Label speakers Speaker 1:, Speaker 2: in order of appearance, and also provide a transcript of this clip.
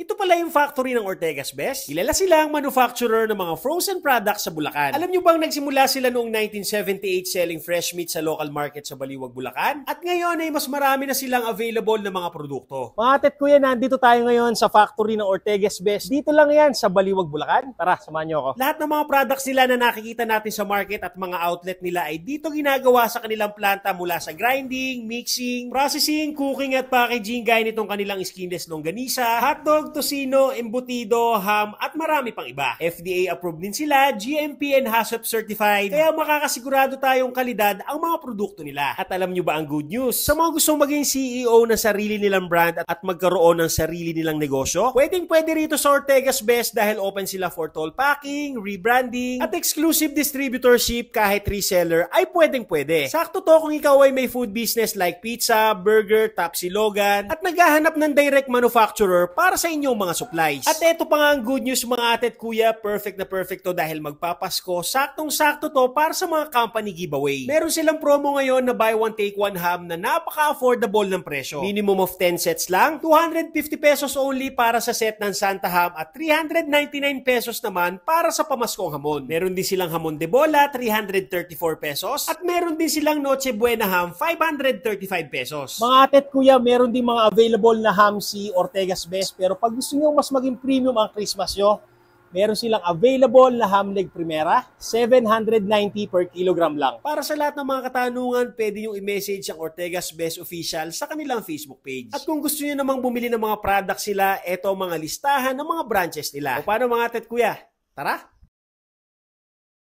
Speaker 1: Ito pala yung factory ng Ortega's Best. Kilala silang manufacturer ng mga frozen products sa Bulacan. Alam nyo bang nagsimula sila noong 1978 selling fresh meat sa local market sa Baliwag, Bulacan? At ngayon ay mas marami na silang available na mga produkto.
Speaker 2: Mga ate at kuya, nandito tayo ngayon sa factory ng Ortega's Best. Dito lang yan sa Baliwag, Bulacan. Tara, samahan nyo ako.
Speaker 1: Lahat ng mga products nila na nakikita natin sa market at mga outlet nila ay dito ginagawa sa kanilang planta mula sa grinding, mixing, processing, cooking at packaging gaya nitong kanilang skinless longganisa, hotdog, tocino, embutido, ham at marami pang iba. FDA approved din sila, GMP and HACCP certified, kaya makakasigurado tayong kalidad ang mga produkto nila. At alam nyo ba ang good news? Sa mga gustong maging CEO ng sarili nilang brand at magkaroon ng sarili nilang negosyo, pwede rito sa Ortega's Best dahil open sila for toll packing, rebranding, at exclusive distributorship kahit reseller ay pwede. Sakto to kung ikaw ay may food business like pizza, burger, tapsilogan, at naghahanap ng direct manufacturer para sa inyong mga supplies. At eto pa nga ang good news mga ate at kuya, perfect na perfect to dahil magpapasko, saktong-sakto to para sa mga company giveaway. Meron silang promo ngayon na buy one take one ham na napaka-affordable ng presyo. Minimum of 10 sets lang, 250 pesos only para sa set ng Santa Ham at 399 pesos naman para sa pamaskong hamon. Meron din silang hamon de bola, 334 pesos, at meron din silang Noche Buena ham, 535 pesos.
Speaker 2: Mga ate at kuya, meron din mga available na ham si Ortega's Best. Pero pag gusto nyo mas maging premium ang Christmas nyo, meron silang available na ham leg primera, 790 per kilogram lang.
Speaker 1: Para sa lahat ng mga katanungan, pwede nyo i-message ang Ortega's Best Official sa kanilang Facebook page. At kung gusto nyo namang bumili ng mga products sila, eto ang mga listahan ng mga branches nila. O paano mga ate at kuya? Tara!